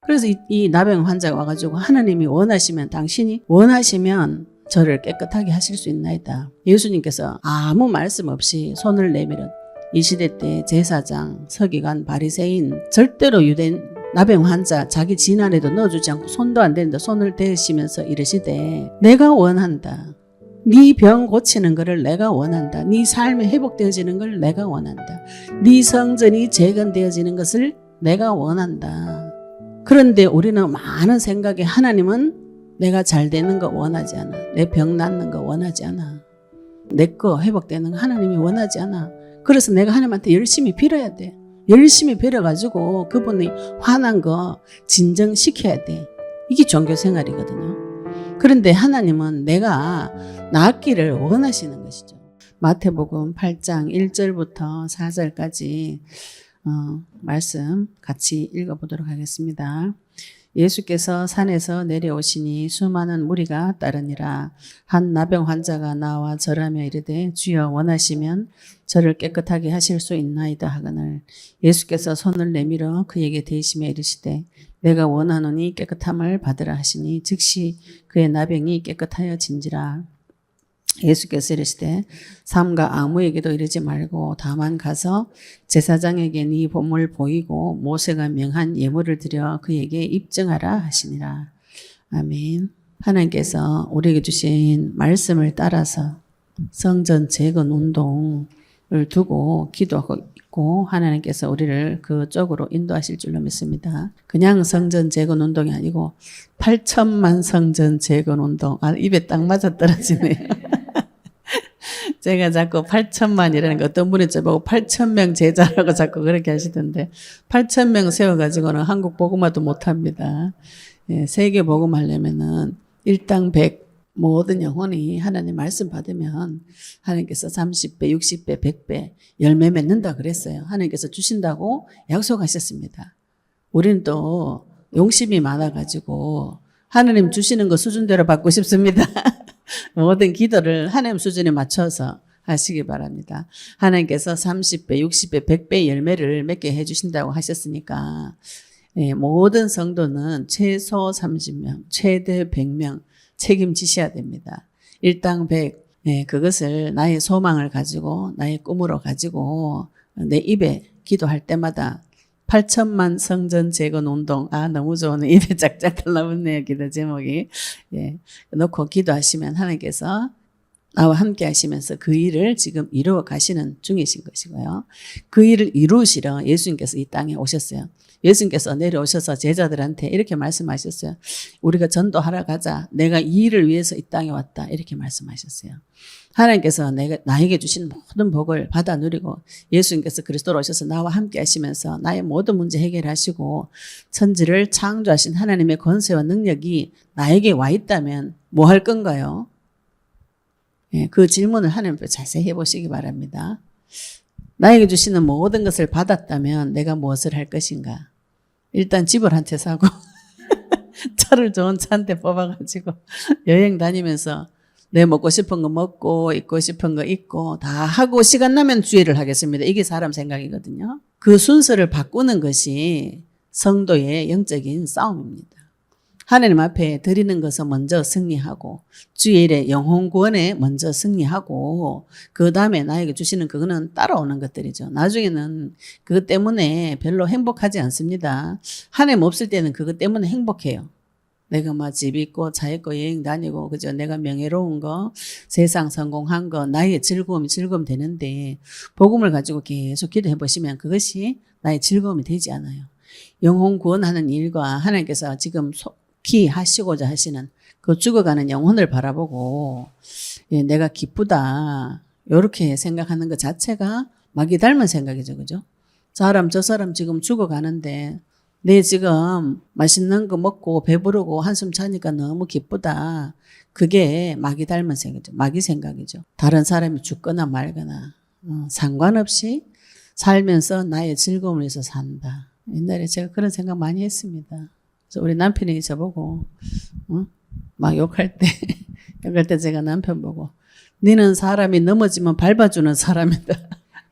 그래서 이 나병 환자가 와가지고 하나님이 원하시면 당신이 원하시면 저를 깨끗하게 하실 수 있나이다. 예수님께서 아무 말씀 없이 손을 내밀어 이 시대 때 제사장, 서기관, 바리새인 절대로 유대인 나병 환자 자기 진 안에도 넣어주지 않고 손도 안 대는데 손을 대시면서 이르시되 내가 원한다. 네 병 고치는 것을 내가 원한다. 네 삶이 회복되어지는 걸 내가 원한다. 네 성전이 재건되어지는 것을 내가 원한다. 그런데 우리는 많은 생각에 하나님은 내가 잘 되는 거 원하지 않아. 내 병 낫는 거 원하지 않아. 내 거 회복되는 거 하나님이 원하지 않아. 그래서 내가 하나님한테 열심히 빌어야 돼. 열심히 빌어가지고 그분이 화난 거 진정시켜야 돼. 이게 종교생활이거든요. 그런데 하나님은 내가 낫기를 원하시는 것이죠. 마태복음 8장 1절부터 4절까지 말씀 같이 읽어보도록 하겠습니다. 예수께서 산에서 내려오시니 수많은 무리가 따르니라. 한 나병 환자가 나와 절하며 이르되 주여 원하시면 저를 깨끗하게 하실 수 있나이다 하거늘 예수께서 손을 내밀어 그에게 대시며 이르시되 내가 원하노니 깨끗함을 받으라 하시니 즉시 그의 나병이 깨끗하여진지라. 예수께서 이르시되 삼가 아무에게도 이르지 말고 다만 가서 제사장에게 네 보물 보이고 모세가 명한 예물을 드려 그에게 입증하라 하시니라. 아멘. 하나님께서 우리에게 주신 말씀을 따라서 성전 재건 운동을 두고 기도하고 있고 하나님께서 우리를 그쪽으로 인도하실 줄로 믿습니다. 그냥 성전 재건 운동이 아니고 8천만 성전 재건 운동. 입에 딱 맞아 떨어지네요. 제가 자꾸 8천만이라는 거 어떤 분이 저보고 8,000명 제자라고 자꾸 그렇게 하시던데 8,000명 세워가지고는 한국 복음화도 못합니다. 예, 세계 복음하려면은 일당 100 모든 영혼이 하나님 말씀 받으면 하나님께서 30배, 60배, 100배 열매 맺는다 그랬어요. 하나님께서 주신다고 약속하셨습니다. 우리는 또 용심이 많아가지고 하나님 주시는 거 수준대로 받고 싶습니다. 모든 기도를 하나님 수준에 맞춰서 하시기 바랍니다. 하나님께서 30배, 60배, 100배 열매를 맺게 해주신다고 하셨으니까 모든 성도는 최소 30명, 최대 100명 책임지셔야 됩니다. 일당 100, 그것을 나의 소망을 가지고 나의 꿈으로 가지고 내 입에 기도할 때마다 8천만 성전 재건 운동. 너무 좋네. 입에 짝짝 달라붙네요. 기도 제목이. 예. 놓고 기도하시면 하나님께서 나와 함께 하시면서 그 일을 지금 이루어 가시는 중이신 것이고요. 그 일을 이루시러 예수님께서 이 땅에 오셨어요. 예수님께서 내려오셔서 제자들한테 이렇게 말씀하셨어요. 우리가 전도하러 가자. 내가 이 일을 위해서 이 땅에 왔다. 이렇게 말씀하셨어요. 하나님께서 나에게 주신 모든 복을 받아 누리고 예수님께서 그리스도로 오셔서 나와 함께 하시면서 나의 모든 문제 해결하시고 천지를 창조하신 하나님의 권세와 능력이 나에게 와 있다면 뭐 할 건가요? 그 질문을 하나님께 자세히 해보시기 바랍니다. 나에게 주시는 모든 것을 받았다면 내가 무엇을 할 것인가? 일단 집을 한 채 사고 차를 좋은 차 한 대 뽑아가지고 여행 다니면서 내 먹고 싶은 거 먹고 입고 싶은 거 입고 다 하고 시간 나면 주의를 하겠습니다. 이게 사람 생각이거든요. 그 순서를 바꾸는 것이 성도의 영적인 싸움입니다. 하나님 앞에 드리는 것을 먼저 승리하고 주일에 영혼 구원에 먼저 승리하고 그 다음에 나에게 주시는 그거는 따라오는 것들이죠. 나중에는 그것 때문에 별로 행복하지 않습니다. 하나님 없을 때는 그것 때문에 행복해요. 내가 막 집 있고 차 있고 여행 다니고 그죠? 내가 명예로운 거 세상 성공한 거 나의 즐거움 되는데 복음을 가지고 계속 기도해 보시면 그것이 나의 즐거움이 되지 않아요. 영혼 구원하는 일과 하나님께서 지금 속히 하시고자 하시는 그 죽어가는 영혼을 바라보고 내가 기쁘다 이렇게 생각하는 것 자체가 마귀 닮은 생각이죠. 그죠? 저 사람 지금 죽어가는데 내 지금 맛있는 거 먹고 배부르고 한숨 자니까 너무 기쁘다. 그게 마귀 닮은 생각이죠. 마귀 생각이죠. 다른 사람이 죽거나 말거나 상관없이 살면서 나의 즐거움을 위해서 산다. 옛날에 제가 그런 생각 많이 했습니다. 그래서 우리 남편이 저보고 막 욕할 때 제가 남편 보고 너는 사람이 넘어지면 밟아주는 사람이다.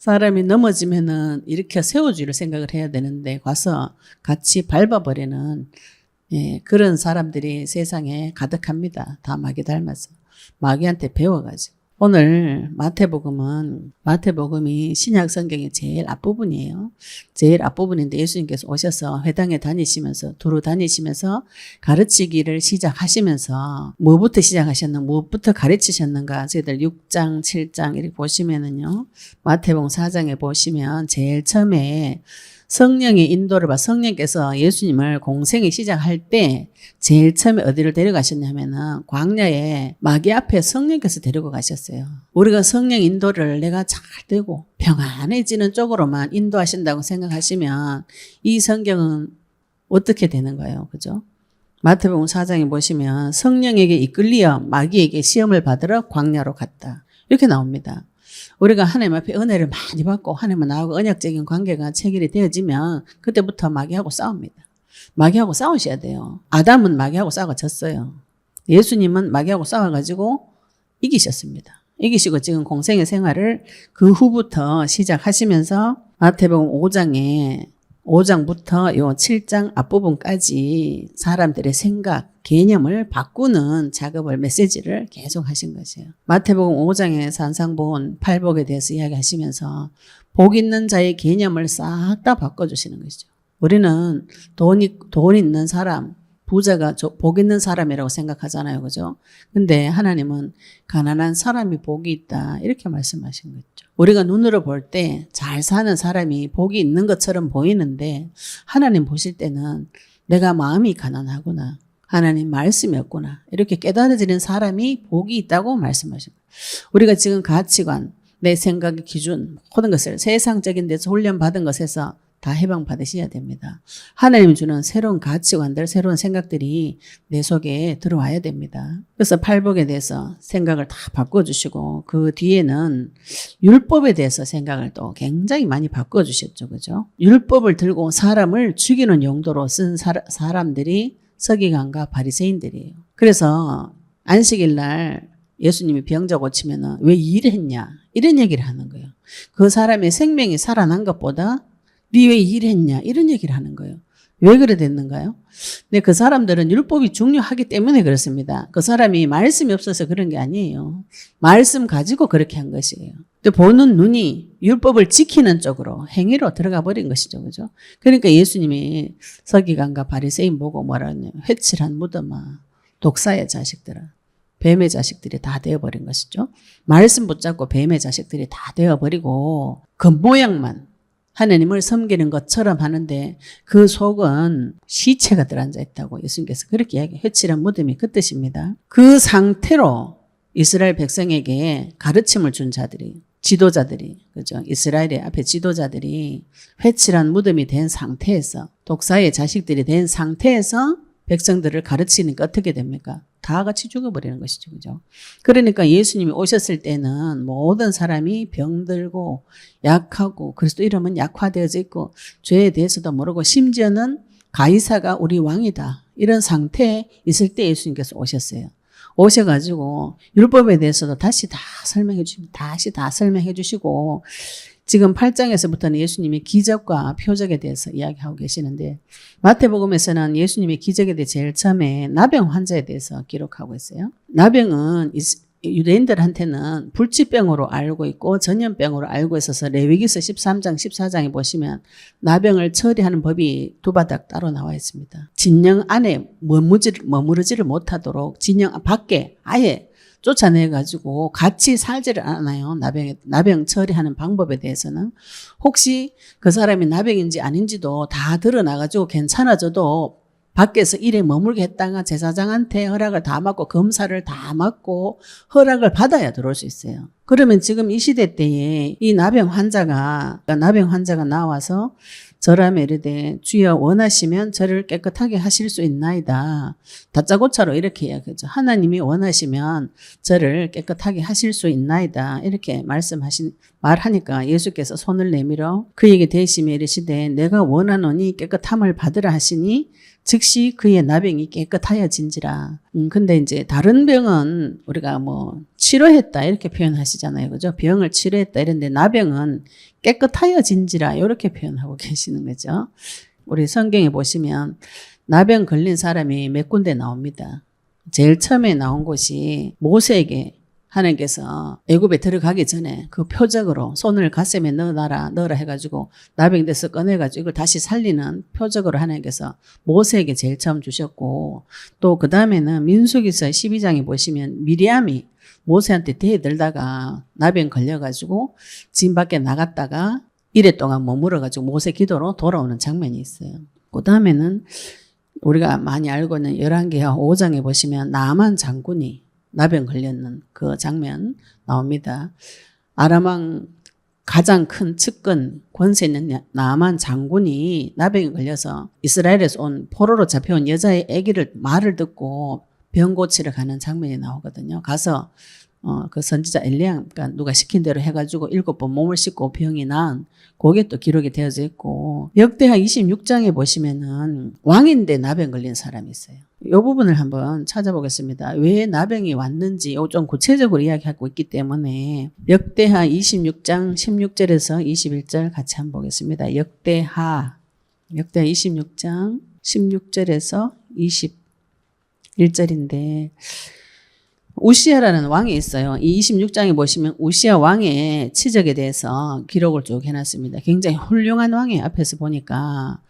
사람이 넘어지면은 일으켜 세워주기를 생각을 해야 되는데 가서 같이 밟아버리는 그런 사람들이 세상에 가득합니다. 다 마귀 닮아서. 마귀한테 배워가지고. 오늘 마태복음이 신약 성경의 제일 앞부분이에요. 제일 앞부분인데 예수님께서 오셔서 회당에 다니시면서 두루 다니시면서 가르치기를 시작하시면서 무엇부터 시작하셨는가, 무엇부터 가르치셨는가 저희들 6장 7장 이렇게 보시면은요. 마태복음 4장에 보시면 제일 처음에 성령의 인도를 성령께서 예수님을 공생이 시작할 때 제일 처음에 어디를 데려가셨냐면은 광야에 마귀 앞에 성령께서 데리고 가셨어요. 우리가 성령 인도를 내가 잘 되고 평안해지는 쪽으로만 인도하신다고 생각하시면 이 성경은 어떻게 되는 거예요? 그죠? 마태복음 4장에 보시면 성령에게 이끌리어 마귀에게 시험을 받으러 광야로 갔다. 이렇게 나옵니다. 우리가 하나님 앞에 은혜를 많이 받고 하나님과 나하고 언약적인 관계가 체결이 되어지면 그때부터 마귀하고 싸웁니다. 마귀하고 싸우셔야 돼요. 아담은 마귀하고 싸워 졌어요. 예수님은 마귀하고 싸워가지고 이기셨습니다. 이기시고 지금 공생의 생활을 그 후부터 시작하시면서 마태복음 5장부터 요 7장 앞부분까지 사람들의 생각, 개념을 바꾸는 작업을, 메시지를 계속 하신 것이에요. 마태복음 5장의 산상본, 팔복에 대해서 이야기하시면서 복 있는 자의 개념을 싹 다 바꿔주시는 것이죠. 우리는 돈 있는 사람, 부자가 복 있는 사람이라고 생각하잖아요. 그죠? 근데 하나님은 가난한 사람이 복이 있다. 이렇게 말씀하신 거죠. 우리가 눈으로 볼 때 잘 사는 사람이 복이 있는 것처럼 보이는데 하나님 보실 때는 내가 마음이 가난하구나. 하나님 말씀이 없구나. 이렇게 깨달아지는 사람이 복이 있다고 말씀하신 거예요. 우리가 지금 가치관, 내 생각의 기준, 모든 것을 세상적인 데서 훈련받은 것에서 다 해방받으셔야 됩니다. 하나님이 주는 새로운 가치관들, 새로운 생각들이 내 속에 들어와야 됩니다. 그래서 팔복에 대해서 생각을 다 바꿔주시고 그 뒤에는 율법에 대해서 생각을 또 굉장히 많이 바꿔주셨죠. 그죠? 율법을 들고 사람을 죽이는 용도로 쓴 사람들이 서기관과 바리새인들이에요. 그래서 안식일 날 예수님이 병자 고치면은 왜 일했냐 이런 얘기를 하는 거예요. 그 사람의 생명이 살아난 것보다 네 왜 일했냐 이런 얘기를 하는 거예요. 왜 그래 됐는가요? 근데 그 사람들은 율법이 중요하기 때문에 그렇습니다. 그 사람이 말씀이 없어서 그런 게 아니에요. 말씀 가지고 그렇게 한 것이에요. 또 보는 눈이 율법을 지키는 쪽으로 행위로 들어가 버린 것이죠. 그죠? 그러니까 예수님이 서기관과 바리새인 보고 뭐라 하냐면 회칠한 무덤아, 독사의 자식들아, 뱀의 자식들이 다 되어버린 것이죠. 말씀 붙잡고 뱀의 자식들이 다 되어버리고 겉모양만 하나님을 섬기는 것처럼 하는데 그 속은 시체가 들어앉아 있다고 예수님께서 그렇게 이야기해요. 회칠한 무덤이 그 뜻입니다. 그 상태로 이스라엘 백성에게 가르침을 준 자들이, 지도자들이, 그죠? 이스라엘의 앞에 지도자들이 회칠한 무덤이 된 상태에서, 독사의 자식들이 된 상태에서 백성들을 가르치니까 어떻게 됩니까? 다 같이 죽어버리는 것이죠. 그죠? 그러니까 예수님이 오셨을 때는 모든 사람이 병들고 약하고 그리스도 이름은 약화되어져 있고 죄에 대해서도 모르고 심지어는 가이사가 우리 왕이다. 이런 상태에 있을 때 예수님께서 오셨어요. 오셔가지고 율법에 대해서도 다시 다 설명해 주시고 지금 8장에서부터는 예수님이 기적과 표적에 대해서 이야기하고 계시는데 마태복음에서는 예수님의 기적에 대해 제일 처음에 나병 환자에 대해서 기록하고 있어요. 나병은 유대인들한테는 불치병으로 알고 있고 전염병으로 알고 있어서 레위기서 13장 14장에 보시면 나병을 처리하는 법이 두 바닥 따로 나와 있습니다. 진영 안에 머무르지를 못하도록 진영 밖에 아예 쫓아내가지고 같이 살지를 않아요. 나병 처리하는 방법에 대해서는. 혹시 그 사람이 나병인지 아닌지도 다 드러나가지고 괜찮아져도 밖에서 일에 머물게 했다가 제사장한테 허락을 다 받고 검사를 다 받고 허락을 받아야 들어올 수 있어요. 그러면 지금 이 시대 때에 이 나병 환자가 나와서 절하며 이르되 주여 원하시면 저를 깨끗하게 하실 수 있나이다. 다짜고짜로 이렇게 이야기하죠. 하나님이 원하시면 저를 깨끗하게 하실 수 있나이다. 이렇게 말하니까 예수께서 손을 내밀어 그에게 대시며 이르시되 내가 원하노니 깨끗함을 받으라 하시니 즉시 그의 나병이 깨끗하여진지라. 근데 이제 다른 병은 우리가 치료했다 이렇게 표현하시잖아요. 그죠? 병을 치료했다 이런데 나병은 깨끗하여진지라 이렇게 표현하고 계시는 거죠. 우리 성경에 보시면 나병 걸린 사람이 몇 군데 나옵니다. 제일 처음에 나온 곳이 모세에게 하나님께서 애굽에 들어가기 전에 그 표적으로 손을 가슴에 넣어라 해가지고 나병 돼서 꺼내가지고 이걸 다시 살리는 표적으로 하나님께서 모세에게 제일 처음 주셨고, 또 그 다음에는 민수기서 12장에 보시면 미리암이 모세한테 대들다가 나병 걸려가지고 진 밖에 나갔다가 이래 동안 머물어가지고 모세 기도로 돌아오는 장면이 있어요. 그 다음에는 우리가 많이 알고 있는 열왕기하 5장에 보시면 나만 장군이 나병 걸렸는 그 장면 나옵니다. 아람 왕 가장 큰 측근 권세 있는 나만 장군이 나병에 걸려서 이스라엘에서 온 포로로 잡혀온 여자의 아기를 말을 듣고 병 고치러 가는 장면이 나오거든요. 가서 그 선지자 엘리야, 그러니까 누가 시킨 대로 해가지고 7번 몸을 씻고 병이 나은, 그게 또 기록이 되어져 있고, 역대하 26장에 보시면은 왕인데 나병 걸린 사람이 있어요. 이 부분을 한번 찾아보겠습니다. 왜 나병이 왔는지 좀 구체적으로 이야기하고 있기 때문에 역대하 26장 16절에서 21절 같이 한번 보겠습니다. 역대하 26장 16절에서 21절인데 우시야라는 왕이 있어요. 이 26장에 보시면 우시야 왕의 치적에 대해서 기록을 쭉 해놨습니다. 굉장히 훌륭한 왕이에요. 앞에서 보니까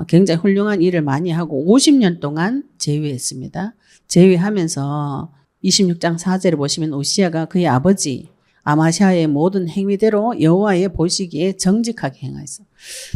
굉장히 훌륭한 일을 많이 하고 50년 동안 재위했습니다. 재위하면서 26장 4절에 보시면 우시야가 그의 아버지 아마시아의 모든 행위대로 여호와의 보시기에 정직하게 행하였어.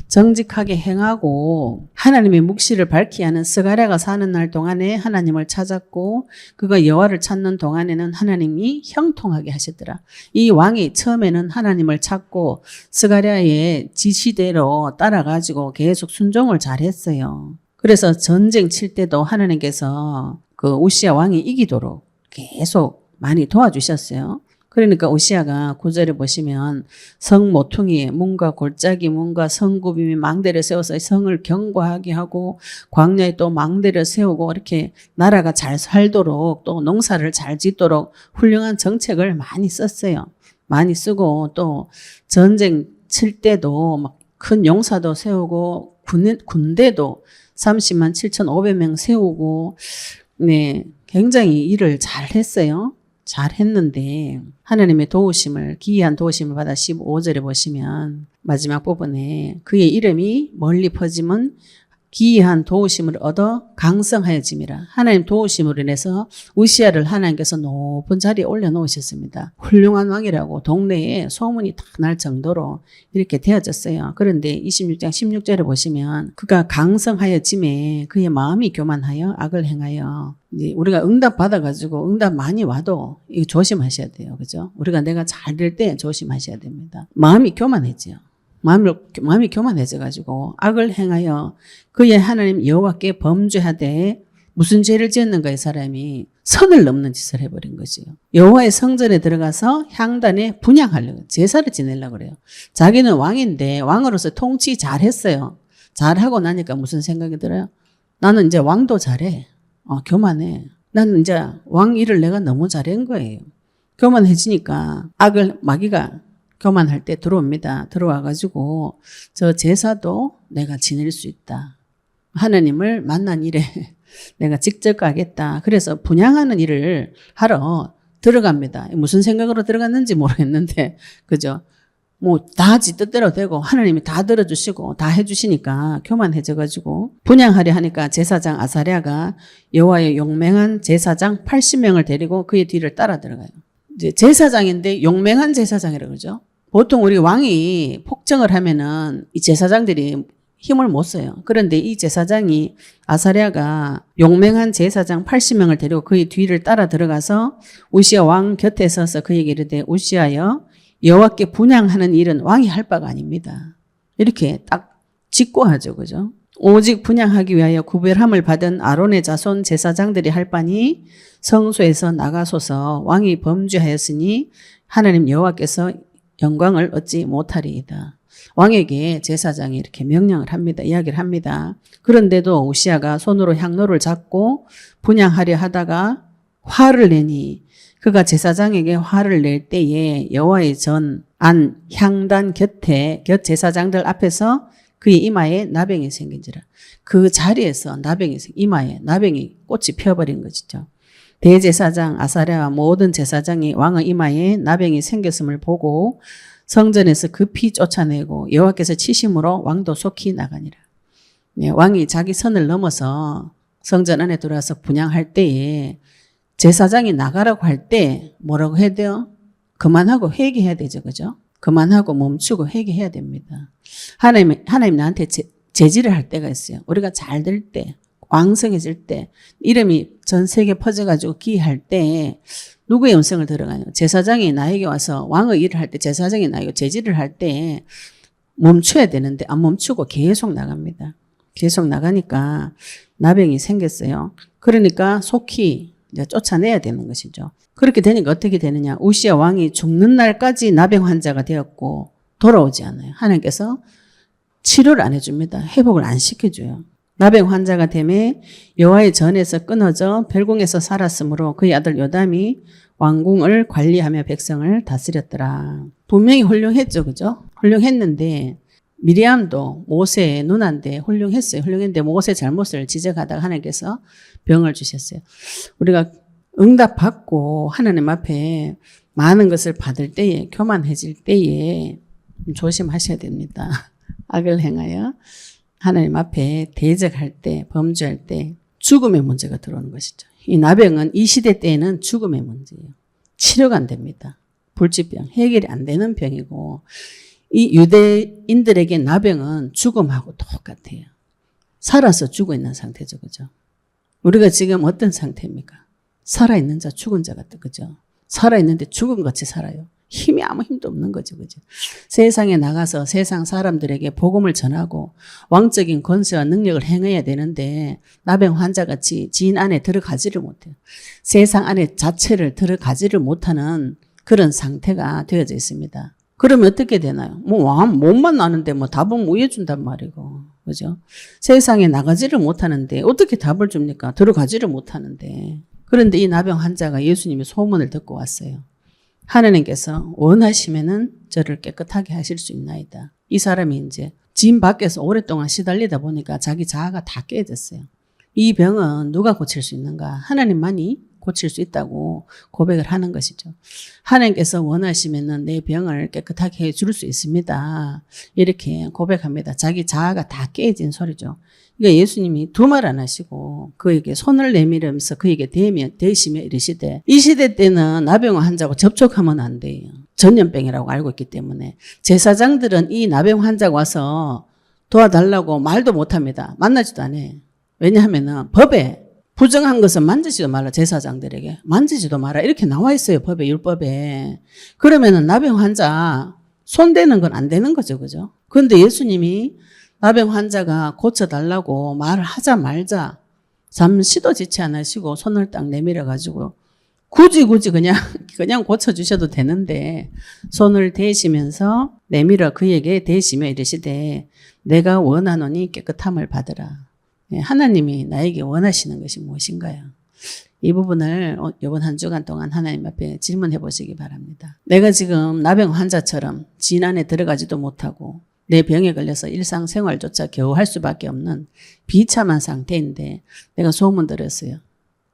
정직하게 행하고 하나님의 묵시를 밝히 하는 스가랴가 사는 날 동안에 하나님을 찾았고, 그가 여호와를 찾는 동안에는 하나님이 형통하게 하셨더라. 이 왕이 처음에는 하나님을 찾고 스가랴의 지시대로 따라가지고 계속 순종을 잘했어요. 그래서 전쟁 칠 때도 하나님께서 그 우시야 왕이 이기도록 계속 많이 도와주셨어요. 그러니까 우시야가 9절에 보시면 성 모퉁이에 문과 골짜기 문과 성구빔이 망대를 세워서 성을 견고하게 하고 광야에 또 망대를 세우고 이렇게 나라가 잘 살도록 또 농사를 잘 짓도록 훌륭한 정책을 많이 썼어요. 많이 쓰고 또 전쟁 칠 때도 막 큰 용사도 세우고 군대도 30만 7,500명 세우고 네, 굉장히 일을 잘 했어요. 잘 했는데 하나님의 도우심을, 기이한 도우심을 받아 15절에 보시면 마지막 부분에 그의 이름이 멀리 퍼짐은 기이한 도우심을 얻어 강성하여짐이라. 하나님 도우심으로 인해서 우시야를 하나님께서 높은 자리에 올려놓으셨습니다. 훌륭한 왕이라고 동네에 소문이 다 날 정도로 이렇게 되어졌어요. 그런데 26장 16절에 보시면 그가 강성하여짐에 그의 마음이 교만하여 악을 행하여. 이제 우리가 응답 받아가지고 응답 많이 와도 이거 조심하셔야 돼요. 그죠? 우리가 내가 잘 될 때 조심하셔야 됩니다. 마음이 교만해져요. 마음이 교만해져가지고 악을 행하여 그의 하나님 여호와께 범죄하되, 무슨 죄를 지었는가 이 사람이 선을 넘는 짓을 해버린 거죠. 여호와의 성전에 들어가서 향단에 분향하려고, 제사를 지내려고 그래요. 자기는 왕인데 왕으로서 통치 잘했어요. 잘하고 나니까 무슨 생각이 들어요? 나는 이제 왕도 잘해. 교만해. 나는 이제 왕 일을 내가 너무 잘한 거예요. 교만해지니까 마귀가 교만할 때 들어옵니다. 들어와가지고 저 제사도 내가 지낼 수 있다. 하나님을 만난 일에 내가 직접 가겠다. 그래서 분향하는 일을 하러 들어갑니다. 무슨 생각으로 들어갔는지 모르겠는데, 그죠? 뭐 다 지 뜻대로 되고 하나님이 다 들어주시고 다 해주시니까 교만해져가지고 분향하려 하니까 제사장 아사랴가 여호와의 용맹한 제사장 80명을 데리고 그의 뒤를 따라 들어가요. 이제 제사장인데 용맹한 제사장이라고 그러죠. 보통 우리 왕이 폭정을 하면은 이 제사장들이 힘을 못 써요. 그런데 이 제사장이 아사랴가 용맹한 제사장 80명을 데리고 그의 뒤를 따라 들어가서 우시야 왕 곁에 서서 그에게 이르되 우시야여 여호와께 분향하는 일은 왕이 할 바가 아닙니다. 이렇게 딱 짚고 하죠. 그죠? 오직 분향하기 위하여 구별함을 받은 아론의 자손 제사장들이 할 바니 성소에서 나가소서. 왕이 범죄하였으니 하나님 여호와께서 영광을 얻지 못하리이다. 왕에게 제사장이 이렇게 명령을 합니다. 이야기를 합니다. 그런데도 우시야가 손으로 향로를 잡고 분향하려 하다가 화를 내니 그가 제사장에게 화를 낼 때에 여호와의 전 안 향단 곁에 곁 제사장들 앞에서 그의 이마에 나병이 생긴지라. 그 자리에서 이마에 나병이 꽃이 피어버린 것이죠. 대제사장 아사랴와 모든 제사장이 왕의 이마에 나병이 생겼음을 보고 성전에서 급히 쫓아내고 여호와께서 치심으로 왕도 속히 나가니라. 네, 왕이 자기 선을 넘어서 성전 안에 들어와서 분향할 때에 제사장이 나가라고 할 때 뭐라고 해야 돼요? 그만하고 회개해야 되죠. 그죠? 그만하고 멈추고 회개해야 됩니다. 하나님 나한테 제지를 할 때가 있어요. 우리가 잘 될 때, 왕성해질 때, 이름이 전 세계에 퍼져가지고 기이할 때 누구의 음성을 들어가요? 제사장이 나에게 와서 왕의 일을 할 때 제사장이 나에게 제지를 할 때 멈춰야 되는데 안 멈추고 계속 나갑니다. 계속 나가니까 나병이 생겼어요. 그러니까 속히 이제 쫓아내야 되는 것이죠. 그렇게 되니까 어떻게 되느냐. 우시야 왕이 죽는 날까지 나병 환자가 되었고 돌아오지 않아요. 하나님께서 치료를 안 해줍니다. 회복을 안 시켜줘요. 나병 환자가 되매 여호와의 전에서 끊어져 별궁에서 살았으므로 그의 아들 요담이 왕궁을 관리하며 백성을 다스렸더라. 분명히 훌륭했죠. 그죠? 훌륭했는데 미리암도 모세의 누나인데 훌륭했어요. 훌륭했는데 모세의 잘못을 지적하다가 하나님께서 병을 주셨어요. 우리가 응답받고 하나님 앞에 많은 것을 받을 때에 교만해질 때에 조심하셔야 됩니다. 악을 행하여 하나님 앞에 대적할 때 범죄할 때 죽음의 문제가 들어오는 것이죠. 이 나병은 이 시대 때에는 죽음의 문제예요. 치료가 안 됩니다. 불치병, 해결이 안 되는 병이고 이 유대인들에게 나병은 죽음하고 똑같아요. 살아서 죽어 있는 상태죠. 그죠? 우리가 지금 어떤 상태입니까? 살아있는 자, 죽은 자 같다. 그죠? 살아있는데 죽은 같이 살아요. 힘이 아무 힘도 없는 거죠. 그죠? 세상에 나가서 세상 사람들에게 복음을 전하고 왕적인 권세와 능력을 행해야 되는데 나병 환자같이 지인 안에 들어가지를 못해요. 세상 안에 자체를 들어가지를 못하는 그런 상태가 되어져 있습니다. 그러면 어떻게 되나요? 몸만 나는데 답은 뭐 해준단 말이고. 그죠? 세상에 나가지를 못하는데 어떻게 답을 줍니까? 들어가지를 못하는데. 그런데 이 나병 환자가 예수님의 소문을 듣고 왔어요. 하나님께서 원하시면은 저를 깨끗하게 하실 수 있나이다. 이 사람이 이제 진 밖에서 오랫동안 시달리다 보니까 자기 자아가 다 깨졌어요. 이 병은 누가 고칠 수 있는가? 하나님만이 고칠 수 있다고 고백을 하는 것이죠. 하나님께서 원하시면은 내 병을 깨끗하게 해줄 수 있습니다. 이렇게 고백합니다. 자기 자아가 다 깨진 소리죠. 그러니까 예수님이 두 말 안 하시고 그에게 손을 내밀으면서 그에게 대시며 이르시되 이 시대 때는 나병 환자하고 접촉하면 안 돼요. 전염병이라고 알고 있기 때문에 제사장들은 이 나병 환자가 와서 도와달라고 말도 못합니다. 만나지도 않아요. 왜냐하면 법에 부정한 것은 만지지도 말라. 제사장들에게 만지지도 마라 이렇게 나와 있어요. 법에, 율법에. 그러면은 나병 환자 손대는 건 안 되는 거죠. 그죠? 그런데 예수님이 나병 환자가 고쳐달라고 말을 하자 말자 잠시도 지체 안 하시고 손을 딱 내밀어 가지고 굳이 그냥 고쳐주셔도 되는데 손을 대시면서 내밀어 그에게 대시며 이르시되 내가 원하노니 깨끗함을 받으라. 하나님이 나에게 원하시는 것이 무엇인가요? 이 부분을 이번 한 주간 동안 하나님 앞에 질문해 보시기 바랍니다. 내가 지금 나병 환자처럼 진 안에 들어가지도 못하고 내 병에 걸려서 일상생활조차 겨우 할 수밖에 없는 비참한 상태인데 내가 소문 들었어요.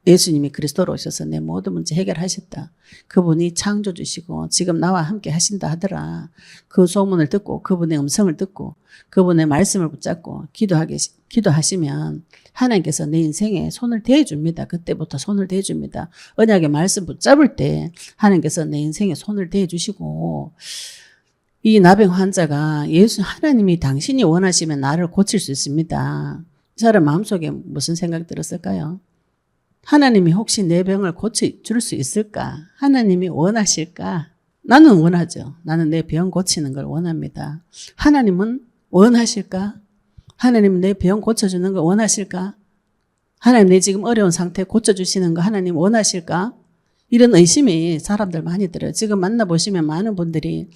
예수님이 그리스도로 오셔서 내 모든 문제 해결하셨다. 그분이 창조주시고 지금 나와 함께 하신다 하더라. 그 소문을 듣고 그분의 음성을 듣고 그분의 말씀을 붙잡고 기도하시면 하나님께서 내 인생에 손을 대줍니다. 그때부터 손을 대줍니다. 언약의 말씀 붙잡을 때 하나님께서 내 인생에 손을 대주시고 이 나병 환자가 하나님이 당신이 원하시면 나를 고칠 수 있습니다. 이 사람 마음속에 무슨 생각 들었을까요? 하나님이 혹시 내 병을 고쳐줄 수 있을까? 하나님이 원하실까? 나는 원하죠. 나는 내 병 고치는 걸 원합니다. 하나님은 원하실까? 하나님은 내 병 고쳐주는 걸 원하실까? 하나님 내 지금 어려운 상태 고쳐주시는 거 하나님 원하실까? 이런 의심이 사람들 많이 들어요. 지금 만나보시면 많은 분들이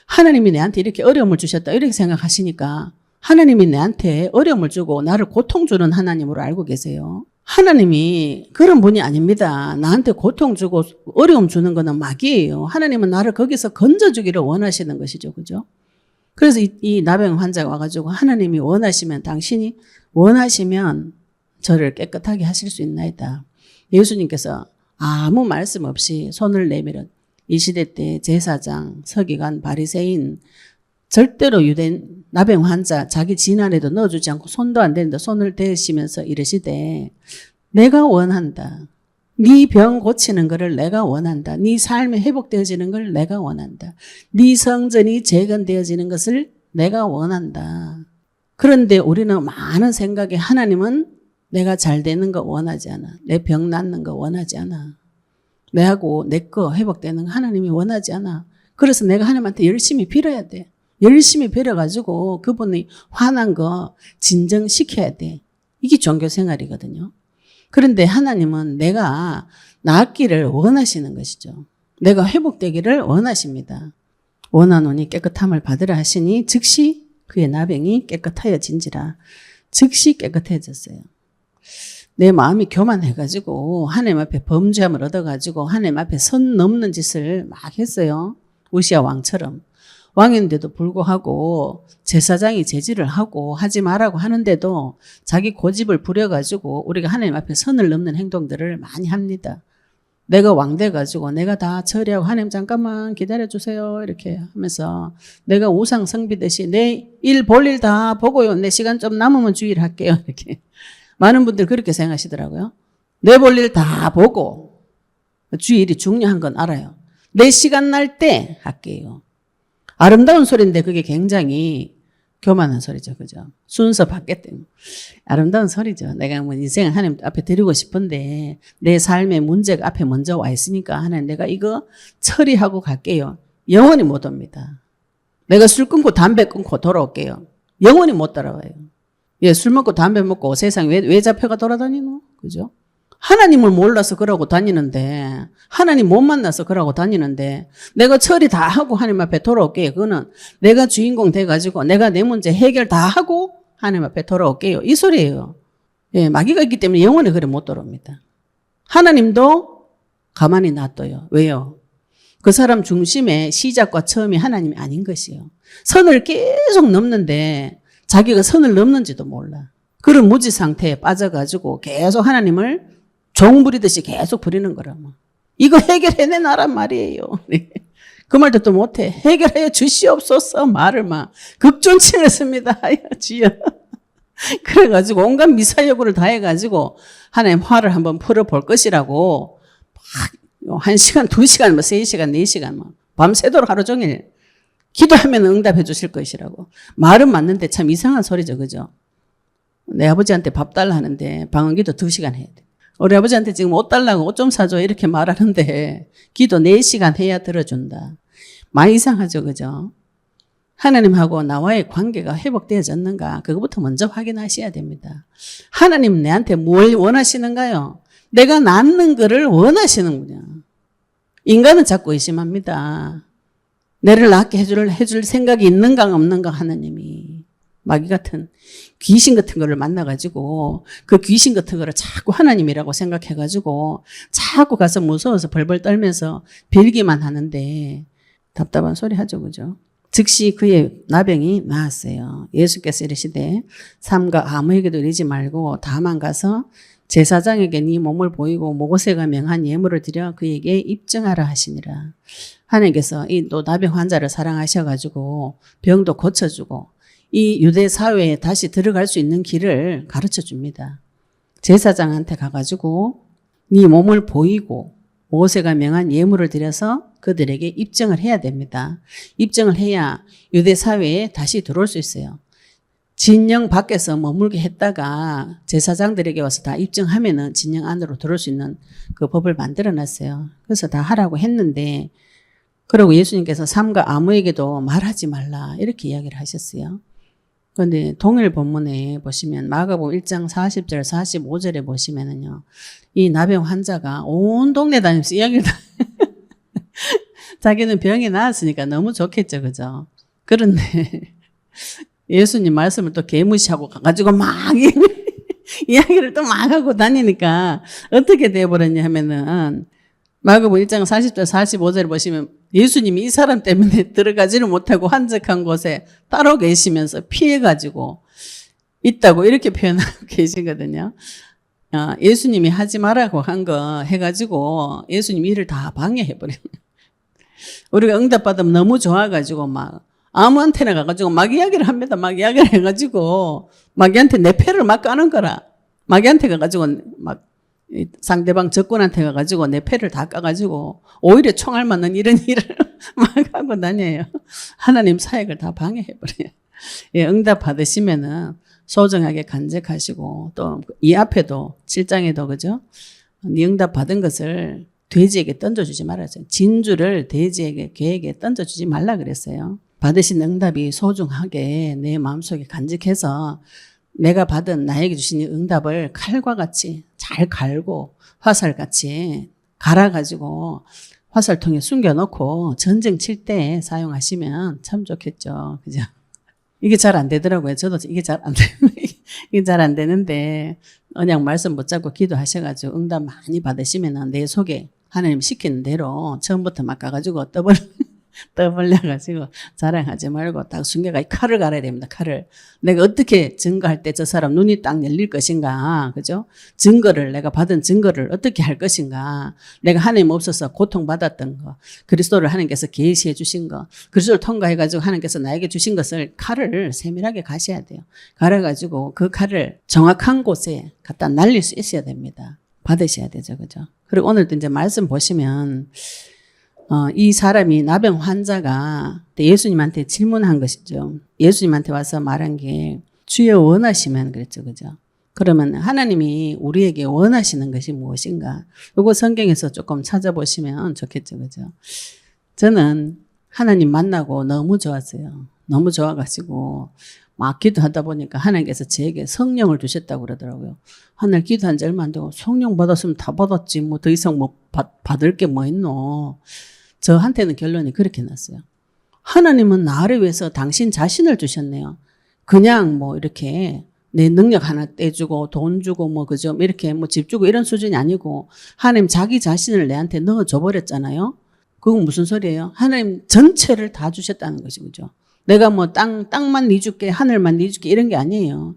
하나님이 내한테 이렇게 어려움을 주셨다 이렇게 생각하시니까 하나님이 내한테 어려움을 주고 나를 고통 주는 하나님으로 알고 계세요. 하나님이 그런 분이 아닙니다. 나한테 고통 주고 어려움 주는 거는 마귀예요. 하나님은 나를 거기서 건져주기를 원하시는 것이죠. 그죠? 그래서 이 나병 환자가 와가지고 하나님이 원하시면, 당신이 원하시면 저를 깨끗하게 하실 수 있나이다. 예수님께서 아무 말씀 없이 손을 내밀어 이 시대 때 제사장, 서기관, 바리새인, 절대로 유대인 나병 환자 자기 진 안에도 넣어주지 않고 손도 안 대는데 손을 대시면서 이르시되 내가 원한다. 네 병 고치는 것을 내가 원한다. 네 삶이 회복되어지는 걸 내가 원한다. 네 성전이 재건되어지는 것을 내가 원한다. 그런데 우리는 많은 생각에 하나님은 내가 잘 되는 거 원하지 않아. 내 병 낫는 거 원하지 않아. 내하고 내 거 회복되는 거 하나님이 원하지 않아. 그래서 내가 하나님한테 열심히 빌어야 돼. 열심히 빌어가지고 그분이 화난 거 진정시켜야 돼. 이게 종교 생활이거든요. 그런데 하나님은 내가 낫기를 원하시는 것이죠. 내가 회복되기를 원하십니다. 원하노니 깨끗함을 받으라 하시니 즉시 그의 나병이 깨끗하여진지라. 즉시 깨끗해졌어요. 내 마음이 교만해가지고 하나님 앞에 범죄함을 얻어가지고 하나님 앞에 선 넘는 짓을 막 했어요. 우시아 왕처럼. 왕인데도 불구하고 제사장이 제지를 하고 하지 말라고 하는데도 자기 고집을 부려가지고 우리가 하나님 앞에 선을 넘는 행동들을 많이 합니다. 내가 왕 돼가지고 내가 다 처리하고 하나님 잠깐만 기다려주세요 이렇게 하면서 내가 우상 숭배듯이 내 일 볼 일 다 보고요. 내 시간 좀 남으면 주의를 할게요. 이렇게. 많은 분들 그렇게 생각하시더라고요. 내 볼 일 다 보고 주일이 중요한 건 알아요. 내 시간 날 때 할게요. 아름다운 소리인데 그게 굉장히 교만한 소리죠. 그죠? 순서 받겠대. 아름다운 소리죠. 내가 뭐 인생을 하나님 앞에 드리고 싶은데 내 삶의 문제가 앞에 먼저 와 있으니까 하나님 내가 이거 처리하고 갈게요. 영원히 못 옵니다. 내가 술 끊고 담배 끊고 돌아올게요. 영원히 못 따라와요. 예, 술 먹고 담배 먹고 세상 왜 잡혀가 돌아다니노? 그죠? 하나님을 몰라서 그러고 다니는데, 하나님 못 만나서 그러고 다니는데, 내가 처리 다 하고 하나님 앞에 돌아올게요. 그거는 내가 주인공 돼가지고 내가 내 문제 해결 다 하고 하나님 앞에 돌아올게요. 이 소리예요. 예, 마귀가 있기 때문에 영원히 그래 못 돌아옵니다. 하나님도 가만히 놔둬요. 왜요? 그 사람 중심의 시작과 처음이 하나님이 아닌 것이요. 선을 계속 넘는데 자기가 선을 넘는지도 몰라. 그런 무지 상태에 빠져가지고 계속 하나님을 종 부리듯이 계속 부리는 거라고. 이거 해결해내놔란 말이에요. 그 말도 또 못해. 해결해 주시옵소서 말을 막 극존칭을 씁니다. 주여. 그래가지고 온갖 미사여구를 다 해가지고 하나님 화를 한번 풀어볼 것이라고 막 1시간, 2시간, 뭐 3시간, 4시간 뭐 밤새도록 하루 종일 기도하면 응답해 주실 것이라고. 말은 맞는데 참 이상한 소리죠. 그죠? 내 아버지한테 밥 달라 하는데 방언기도 2시간 해야 돼. 우리 아버지한테 지금 옷 달라고 옷 좀 사줘 이렇게 말하는데 기도 4시간 해야 들어준다. 많이 이상하죠. 그죠? 하나님하고 나와의 관계가 회복되어졌는가 그거부터 먼저 확인하셔야 됩니다. 하나님 내한테 뭘 원하시는가요? 내가 낫는 거를 원하시는구나. 인간은 자꾸 의심합니다. 내를 낫게 해줄 생각이 있는가 없는가 하나님이. 마귀 같은 귀신 같은 거를 만나가지고 그 귀신 같은 거를 자꾸 하나님이라고 생각해가지고 자꾸 가서 무서워서 벌벌 떨면서 빌기만 하는데 답답한 소리 하죠. 그죠? 즉시 그의 나병이 나았어요. 예수께서 이르시되 삼가 아무에게도 이르지 말고 다만 가서 제사장에게 네 몸을 보이고 모세가 명한 예물을 드려 그에게 입증하라 하시니라. 하나님께서 이 또 나병 환자를 사랑하셔가지고 병도 고쳐주고 이 유대 사회에 다시 들어갈 수 있는 길을 가르쳐 줍니다. 제사장한테 가가지고 네 몸을 보이고 모세가 명한 예물을 드려서 그들에게 입증을 해야 됩니다. 입증을 해야 유대 사회에 다시 들어올 수 있어요. 진영 밖에서 머물게 했다가 제사장들에게 와서 다 입증하면은 진영 안으로 들어올 수 있는 그 법을 만들어 놨어요. 그래서 다 하라고 했는데, 그리고 예수님께서 삼가 아무에게도 말하지 말라 이렇게 이야기를 하셨어요. 그런데 동일 본문에 보시면 마가복음 1장 40절 45절에 보시면은요, 이 나병 환자가 온 동네 다니면서 이야기를 자기는 병이 나았으니까 너무 좋겠죠. 그죠? 그런데 예수님 말씀을 또 개무시하고 가가지고 막 이야기를 또 막 하고 다니니까 어떻게 돼버렸냐 하면은 마가복음 1장 40절 45절을 보시면 예수님이 이 사람 때문에 들어가지를 못하고 한적한 곳에 따로 계시면서 피해가지고 있다고 이렇게 표현하고 계시거든요. 예수님이 하지 말라고 한 거 해가지고 예수님 일을 다 방해해버려요. 우리가 응답받으면 너무 좋아가지고 막 아무한테나 가가지고 막 이야기를 합니다. 막 이야기를 해가지고 마귀한테 내 패를 막 까는 거라. 마귀한테 가가지고 막 상대방 적군한테 가가지고 내 패를 다 까가지고 오히려 총알 맞는 이런 일을 막 하고 다녀요. 하나님 사역을 다 방해해버려요. 예, 응답 받으시면은 소중하게 간직하시고 또 이 앞에도 7장에도 그죠? 네 응답 받은 것을 돼지에게 던져주지 말았어요. 진주를 돼지에게 개에게 던져주지 말라 그랬어요. 받으신 응답이 소중하게 내 마음속에 간직해서 내가 받은 나에게 주신 응답을 칼과 같이 잘 갈고 화살같이 갈아가지고 화살통에 숨겨놓고 전쟁 칠 때 사용하시면 참 좋겠죠. 그죠? 이게 잘 안 되더라고요. 저도 이게 잘 안 되는데 언약 말씀 붙잡고 기도하셔가지고 응답 많이 받으시면 내 속에 하나님 시키는 대로 처음부터 막 가가지고 떠벌려가지고 자랑하지 말고 딱 숨겨가 칼을 갈아야 됩니다. 칼을. 내가 어떻게 증거할 때 저 사람 눈이 딱 열릴 것인가. 그죠? 증거를, 내가 받은 증거를 어떻게 할 것인가. 내가 하나님 없어서 고통받았던 거. 그리스도를 하나님께서 계시해 주신 거. 그리스도를 통과해가지고 하나님께서 나에게 주신 것을 칼을 세밀하게 가셔야 돼요. 갈아가지고 그 칼을 정확한 곳에 갖다 날릴 수 있어야 됩니다. 받으셔야 되죠. 그죠? 그리고 오늘도 이제 말씀 보시면 이 사람이 나병 환자가 예수님한테 질문한 것이죠. 예수님한테 와서 말한 게 주여 원하시면 그랬죠. 그죠? 그러면 하나님이 우리에게 원하시는 것이 무엇인가? 이거 성경에서 조금 찾아보시면 좋겠죠. 그죠? 저는 하나님 만나고 너무 좋았어요. 너무 좋아가지고 막 기도하다 보니까 하나님께서 저에게 성령을 주셨다고 그러더라고요. 하늘 기도한 지 얼마 안 되고 성령 받았으면 다 받았지 뭐 더 이상 뭐 받을 게 뭐 있노. 저한테는 결론이 그렇게 났어요. 하나님은 나를 위해서 당신 자신을 주셨네요. 그냥 뭐 이렇게 내 능력 하나 떼주고 돈 주고 뭐 그죠 이렇게 뭐 집 주고 이런 수준이 아니고 하나님 자기 자신을 내한테 넣어줘 버렸잖아요. 그건 무슨 소리예요? 하나님 전체를 다 주셨다는 것이 그죠. 내가 뭐 땅만 네 줄게 하늘만 네 줄게 이런 게 아니에요.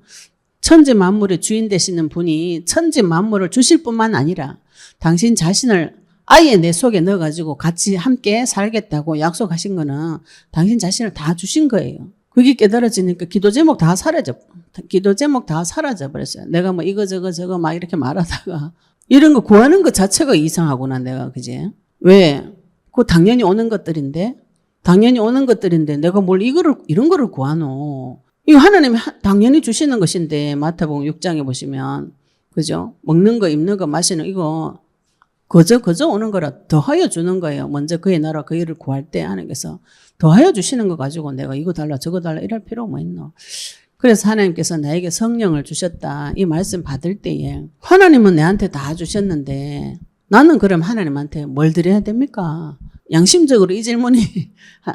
천지 만물의 주인 되시는 분이 천지 만물을 주실 뿐만 아니라 당신 자신을 아예 내 속에 넣어가지고 같이 함께 살겠다고 약속하신 거는 당신 자신을 다 주신 거예요. 그게 깨달아지니까 기도 제목 다 사라져 버렸어요. 내가 뭐 이거 저거 막 이렇게 말하다가 이런 거 구하는 것 자체가 이상하구나 내가 그지? 왜? 그거 당연히 오는 것들인데 내가 뭘 이런 거를 구하노? 이거 하나님이 당연히 주시는 것인데 마태복음 6장에 보시면 그죠? 먹는 거 입는 거 마시는 이거 거저 오는 거라 더하여 주는 거예요. 먼저 그의 나라 그 일을 구할 때 하나님께서 더하여 주시는 거 가지고 내가 이거 달라 저거 달라 이럴 필요가 뭐 있노. 그래서 하나님께서 나에게 성령을 주셨다. 이 말씀 받을 때에 하나님은 내한테 다 주셨는데 나는 그럼 하나님한테 뭘 드려야 됩니까? 양심적으로 이 질문이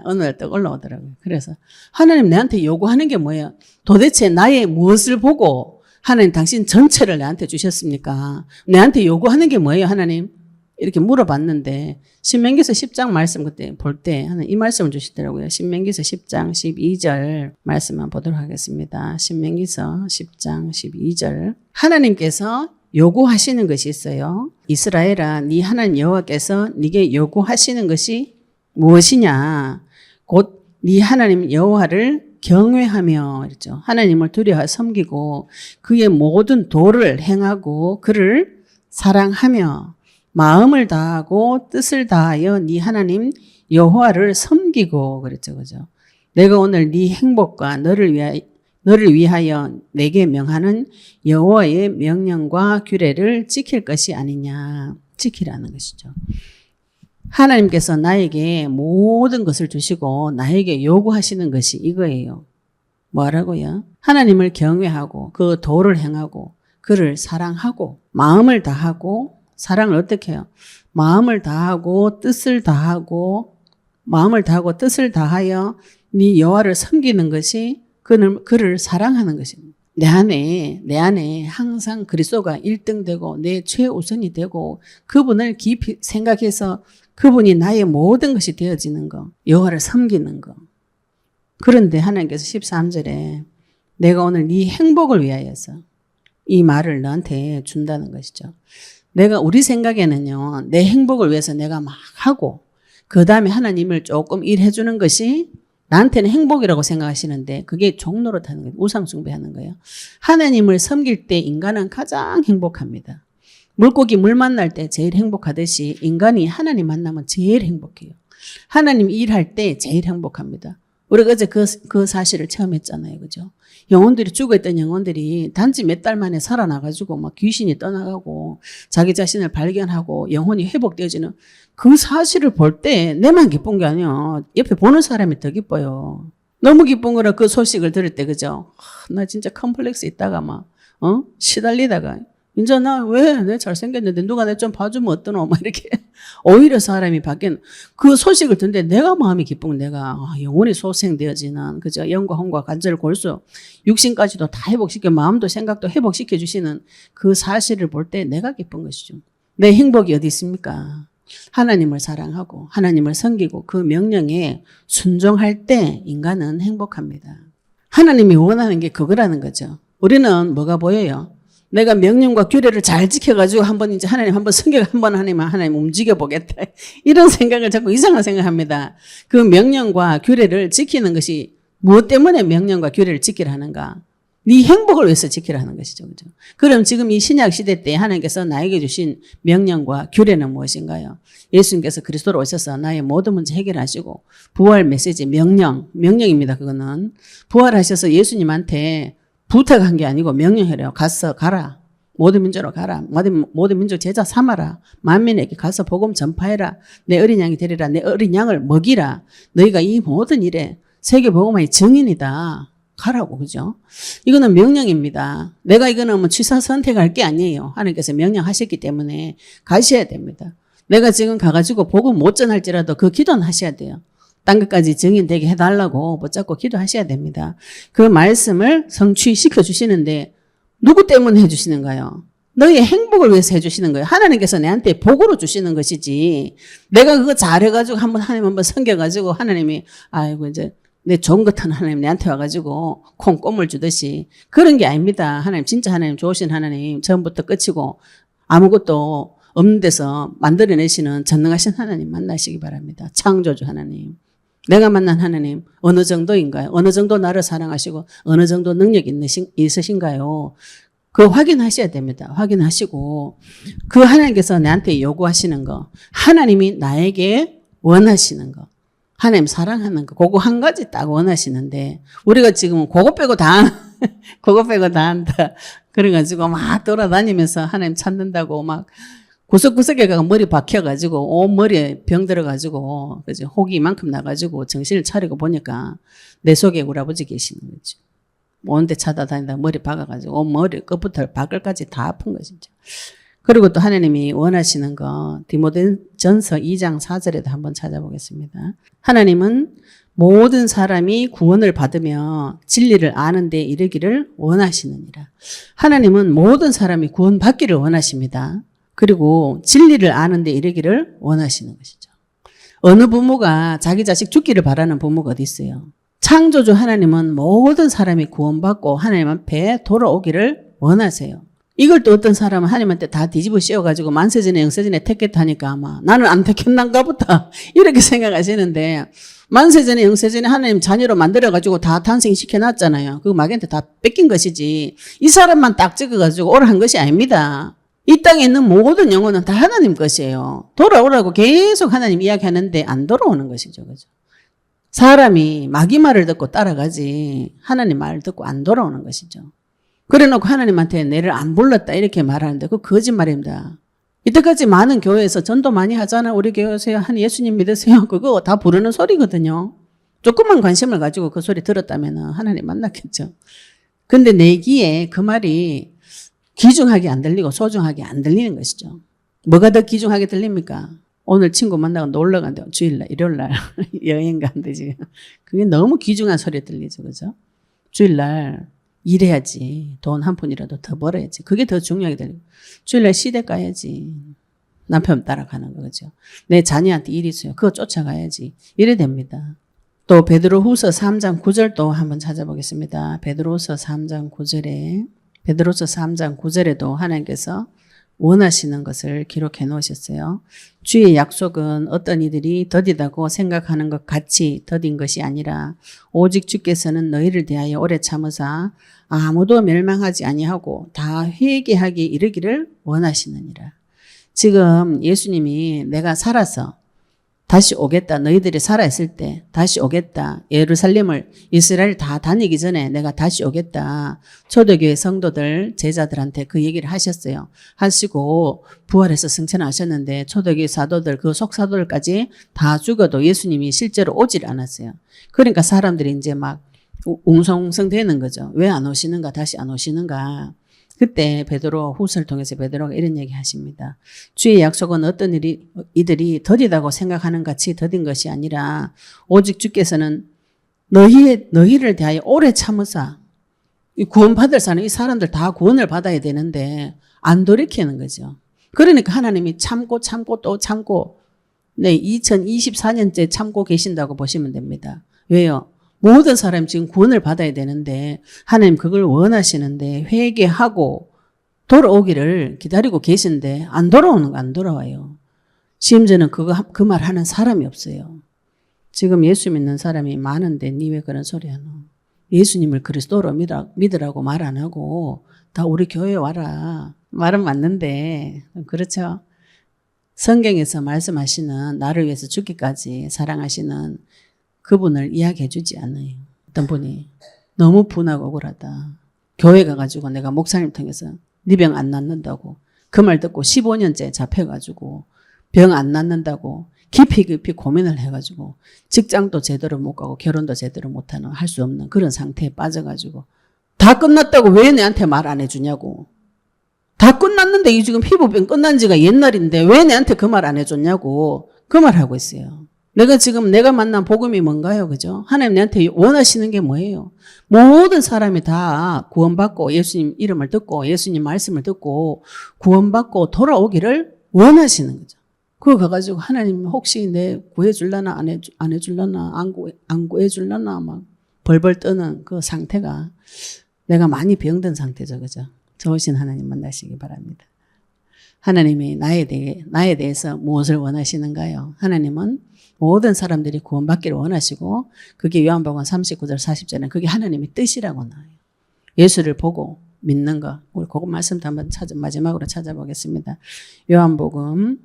어느 날 딱 올라오더라고요. 그래서 하나님 내한테 요구하는 게 뭐예요? 도대체 나의 무엇을 보고 하나님 당신 전체를 내한테 주셨습니까? 내한테 요구하는 게 뭐예요 하나님? 이렇게 물어봤는데 신명기서 10장 말씀 그때 볼 때 하나님 이 말씀을 주시더라고요. 신명기서 10장 12절 말씀만 보도록 하겠습니다. 신명기서 10장 12절 하나님께서 요구하시는 것이 있어요. 이스라엘아 네 하나님 여호와께서 네게 요구하시는 것이 무엇이냐? 곧 네 하나님 여호와를 경외하며 그랬죠. 하나님을 두려워 섬기고 그의 모든 도를 행하고 그를 사랑하며 마음을 다하고 뜻을 다하여 네 하나님 여호와를 섬기고 그랬죠. 그죠? 내가 오늘 네 행복과 너를 위하여 내게 명하는 여호와의 명령과 규례를 지킬 것이 아니냐. 지키라는 것이죠. 하나님께서 나에게 모든 것을 주시고 나에게 요구하시는 것이 이거예요. 뭐라고요? 하나님을 경외하고 그 도를 행하고 그를 사랑하고 마음을 다하고 사랑을 어떻게 해요? 마음을 다하고 뜻을 다하고 뜻을 다하여 네 여호와를 섬기는 것이 그를 사랑하는 것입니다. 내 안에 항상 그리스도가 1등 되고 내 최우선이 되고 그분을 깊이 생각해서 그분이 나의 모든 것이 되어지는 거, 여호와를 섬기는 거. 그런데 하나님께서 13절에 내가 오늘 네 행복을 위하여서 이 말을 너한테 준다는 것이죠. 내가 우리 생각에는요, 내 행복을 위해서 내가 막 하고 그 다음에 하나님을 조금 일해 주는 것이 나한테는 행복이라고 생각하시는데 그게 종노릇하는 거예요. 우상숭배하는 거예요. 하나님을 섬길 때 인간은 가장 행복합니다. 물고기 물 만날 때 제일 행복하듯이 인간이 하나님 만나면 제일 행복해요. 하나님 일할 때 제일 행복합니다. 우리가 어제 그 사실을 처음 했잖아요. 그죠? 영혼들이 죽어있던 영혼들이 단지 몇 달 만에 살아나가지고 막 귀신이 떠나가고 자기 자신을 발견하고 영혼이 회복되어지는 그 사실을 볼 때 내만 기쁜 게 아니야. 옆에 보는 사람이 더 기뻐요. 너무 기쁜 거라 그 소식을 들을 때, 그죠? 나 진짜 컴플렉스 있다가 막, 시달리다가, 이제 나 왜, 내 잘생겼는데 누가 내 좀 봐주면 어떠노? 막 이렇게. 오히려 사람이 바뀐 그 소식을 듣는데 내가 마음이 기쁜 내가 영혼이 소생되어지는, 그죠? 영과 혼과 관절 골수, 육신까지도 다 회복시켜, 마음도 생각도 회복시켜 주시는 그 사실을 볼 때 내가 기쁜 것이죠. 내 행복이 어디 있습니까? 하나님을 사랑하고 하나님을 섬기고 그 명령에 순종할 때 인간은 행복합니다. 하나님이 원하는 게 그거라는 거죠. 우리는 뭐가 보여요? 내가 명령과 규례를 잘 지켜가지고 한번 이제 하나님 한번 성경 한번 하나님 움직여 보겠다. 이런 생각을 자꾸 이상한 생각합니다. 그 명령과 규례를 지키는 것이 무엇 때문에 명령과 규례를 지키라 하는가? 네 행복을 위해서 지키라는 것이죠. 그죠? 그럼 지금 이 신약 시대 때 하나님께서 나에게 주신 명령과 규례는 무엇인가요? 예수님께서 그리스도로 오셔서 나의 모든 문제 해결하시고 부활 메시지 명령입니다. 그거는 부활하셔서 예수님한테 부탁한 게 아니고 명령해요. 가라. 모든 민족으로 가라. 모든 민족 제자 삼아라. 만민에게 가서 복음 전파해라. 내 어린 양이 되리라. 내 어린 양을 먹이라. 너희가 이 모든 일에 세계 복음화의 증인이다. 가라고, 그죠? 이거는 명령입니다. 내가 이거는 뭐 취사 선택할 게 아니에요. 하나님께서 명령하셨기 때문에 가셔야 됩니다. 내가 지금 가가지고 복음 못 전할지라도 그 기도는 하셔야 돼요. 딴 것까지 증인되게 해달라고 붙잡고 기도하셔야 됩니다. 그 말씀을 성취시켜 주시는데 누구 때문에 해주시는가요? 너희의 행복을 위해서 해주시는 거예요. 하나님께서 내한테 복으로 주시는 것이지 내가 그거 잘해가지고 하나님 한번 섬겨가지고 하나님이 아이고 이제 내 좋은 것한 하나님 내한테 와가지고 콩고물 주듯이 그런 게 아닙니다. 하나님 진짜 하나님 좋으신 하나님 처음부터 끝이고 아무것도 없는 데서 만들어내시는 전능하신 하나님 만나시기 바랍니다. 창조주 하나님. 내가 만난 하나님 어느 정도인가요? 어느 정도 나를 사랑하시고 어느 정도 능력이 있으신가요? 그거 확인하셔야 됩니다. 확인하시고 그 하나님께서 나한테 요구하시는 거 하나님이 나에게 원하시는 거 하나님 사랑하는 거 그거 한 가지 딱 원하시는데 우리가 지금 그거 빼고 다 한다. 그래가지고 막 돌아다니면서 하나님 찾는다고 막 구석구석에 가 머리 박혀가지고 온 머리에 병 들어가지고 그죠 혹이 이만큼 나가지고 정신을 차리고 보니까 내 속에 우리 아버지 계시는 거죠. 온데 찾아다니다 머리 박아가지고 온 머리 끝부터 발끝까지 다 아픈 것이죠. 그리고 또 하나님이 원하시는 거 디모데전서 2장 4절에도 한번 찾아보겠습니다. 하나님은 모든 사람이 구원을 받으며 진리를 아는 데 이르기를 원하시느니라. 하나님은 모든 사람이 구원받기를 원하십니다. 그리고 진리를 아는 데 이르기를 원하시는 것이죠. 어느 부모가 자기 자식 죽기를 바라는 부모가 어디 있어요? 창조주 하나님은 모든 사람이 구원받고 하나님 앞에 돌아오기를 원하세요. 이걸 또 어떤 사람은 하나님한테 다 뒤집어 씌워가지고 만세전에 영세전에 택했다니까 아마 나는 안 택했난가 보다 이렇게 생각하시는데 만세전에 영세전에 하나님 자녀로 만들어가지고 다 탄생시켜놨잖아요. 그거 마귀한테 다 뺏긴 것이지 이 사람만 딱 찍어가지고 오라 한 것이 아닙니다. 이 땅에 있는 모든 영혼은 다 하나님 것이에요. 돌아오라고 계속 하나님 이야기하는데 안 돌아오는 것이죠. 그죠? 사람이 마귀 말을 듣고 따라가지 하나님 말을 듣고 안 돌아오는 것이죠. 그래놓고 하나님한테 내를 안 불렀다 이렇게 말하는데 그거 거짓말입니다. 이때까지 많은 교회에서 전도 많이 하잖아. 우리 교회에서 한 예수님 믿으세요. 그거 다 부르는 소리거든요. 조금만 관심을 가지고 그 소리 들었다면 하나님 만났겠죠. 근데 내 귀에 그 말이 귀중하게 안 들리고 소중하게 안 들리는 것이죠. 뭐가 더 귀중하게 들립니까? 오늘 친구 만나고 놀러 간대. 주일날, 일요일날 여행 간대 지금. 그게 너무 귀중한 소리 들리죠. 그죠? 주일날 일해야지. 돈 한 푼이라도 더 벌어야지. 그게 더 중요하게 들리고. 주일날 시댁 가야지. 남편 따라가는 거죠. 내 자녀한테 일 있어요. 그거 쫓아가야지. 이래 됩니다. 또 베드로후서 3장 9절도 한번 찾아보겠습니다. 베드로후서 3장 9절에도 하나님께서 원하시는 것을 기록해 놓으셨어요. 주의 약속은 어떤 이들이 더디다고 생각하는 것 같이 더딘 것이 아니라 오직 주께서는 너희를 대하여 오래 참으사 아무도 멸망하지 아니하고 다 회개하기에 이르기를 원하시느니라. 지금 예수님이 내가 살아서 다시 오겠다. 너희들이 살아있을 때 다시 오겠다. 예루살렘을 이스라엘 다 다니기 전에 내가 다시 오겠다. 초대교회 성도들 제자들한테 그 얘기를 하셨어요. 하시고 부활해서 승천하셨는데 초대교회 사도들 그 속사도들까지 다 죽어도 예수님이 실제로 오질 않았어요. 그러니까 사람들이 이제 막 웅성웅성 되는 거죠. 왜 안 오시는가? 다시 안 오시는가? 그때 베드로 후서를 통해서 베드로가 이런 얘기 하십니다. 주의 약속은 어떤 이들이 더디다고 생각하는 같이 더딘 것이 아니라 오직 주께서는 너희를 대하여 오래 참으사 구원받을 사람 이 사람들 다 구원을 받아야 되는데 안 돌이키는 거죠. 그러니까 하나님이 참고 또 참고 2024년째 참고 계신다고 보시면 됩니다. 왜요? 모든 사람이 지금 구원을 받아야 되는데 하나님 그걸 원하시는데 회개하고 돌아오기를 기다리고 계신데 안 돌아와요. 심지어는 그 말 하는 사람이 없어요. 지금 예수 믿는 사람이 많은데 니 왜 그런 소리 하노? 예수님을 그리스도로 믿으라고 말 안 하고 다 우리 교회 와라. 말은 맞는데 그렇죠? 성경에서 말씀하시는 나를 위해서 죽기까지 사랑하시는 그분을 이야기해 주지 않아요. 어떤 분이 너무 분하고 억울하다. 교회 가가지고 내가 목사님 통해서 네 병 안 낫는다고 그 말 듣고 15년째 잡혀가지고 병 안 낫는다고 깊이 고민을 해가지고 직장도 제대로 못 가고 결혼도 제대로 못하는 할 수 없는 그런 상태에 빠져가지고 다 끝났다고 왜 내한테 말 안 해주냐고. 다 끝났는데 이 지금 피부병 끝난 지가 옛날인데 왜 내한테 그 말 안 해줬냐고 그 말 하고 있어요. 내가 만난 복음이 뭔가요? 그죠? 하나님 내한테 원하시는 게 뭐예요? 모든 사람이 다 구원받고 예수님 이름을 듣고 예수님 말씀을 듣고 구원받고 돌아오기를 원하시는 거죠. 그거 가가지고 하나님 혹시 내 구해줄라나 안 해줄라나 안 구해줄라나 막 벌벌 떠는 그 상태가 내가 많이 병든 상태죠. 그죠? 좋으신 하나님 만나시기 바랍니다. 하나님이 나에 대해서 무엇을 원하시는가요? 하나님은 모든 사람들이 구원받기를 원하시고 그게 요한복음 39절 40절에 그게 하나님의 뜻이라고 나와요. 예수를 보고 믿는 거. 우리 그거 말씀도 한번 마지막으로 찾아보겠습니다. 요한복음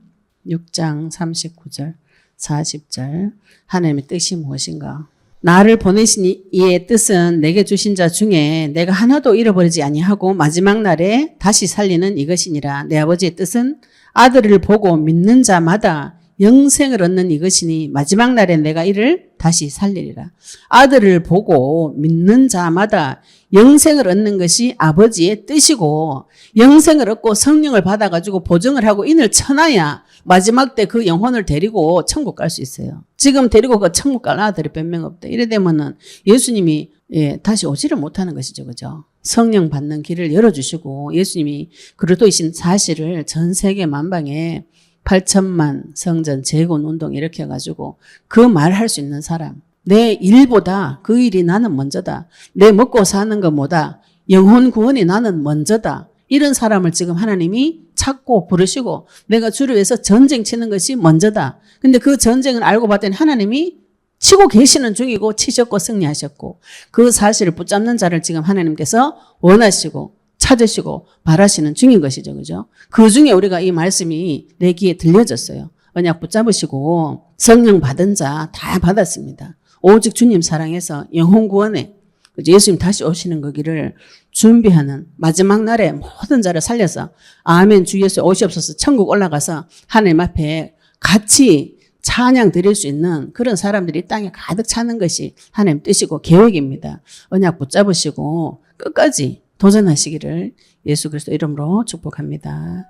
6장 39절 40절 하나님의 뜻이 무엇인가? 나를 보내신 이의 뜻은 내게 주신 자 중에 내가 하나도 잃어버리지 아니하고 마지막 날에 다시 살리는 이것이니라. 내 아버지의 뜻은 아들을 보고 믿는 자마다 영생을 얻는 이것이니 마지막 날에 내가 이를 다시 살리리라. 아들을 보고 믿는 자마다 영생을 얻는 것이 아버지의 뜻이고 영생을 얻고 성령을 받아가지고 보증을 하고 인을 쳐놔야 마지막 때 그 영혼을 데리고 천국 갈 수 있어요. 지금 데리고 그 천국 갈 아들이 몇 명 없대. 이래 되면은 예수님이 다시 오지를 못하는 것이죠. 그죠? 성령 받는 길을 열어주시고 예수님이 그리스도이신 사실을 전 세계 만방에 8천만 성전 재건 운동 이렇게 해가지고 그 말 할 수 있는 사람. 내 일보다 그 일이 나는 먼저다. 내 먹고 사는 것보다 영혼 구원이 나는 먼저다. 이런 사람을 지금 하나님이 찾고 부르시고 내가 주를 위해서 전쟁 치는 것이 먼저다. 근데 그 전쟁을 알고 봤더니 하나님이 치고 계시는 중이고 치셨고 승리하셨고 그 사실을 붙잡는 자를 지금 하나님께서 원하시고 찾으시고 바라시는 중인 것이죠. 그죠? 그 중에 우리가 이 말씀이 내 귀에 들려졌어요. 언약 붙잡으시고 성령 받은 자 다 받았습니다. 오직 주님 사랑해서 영혼 구원에 예수님 다시 오시는 거기를 준비하는 마지막 날에 모든 자를 살려서 아멘 주 예수 오시옵소서 천국 올라가서 하나님 앞에 같이 찬양 드릴 수 있는 그런 사람들이 이 땅에 가득 차는 것이 하나님 뜻이고 계획입니다. 언약 붙잡으시고 끝까지 도전하시기를 예수 그리스도 이름으로 축복합니다.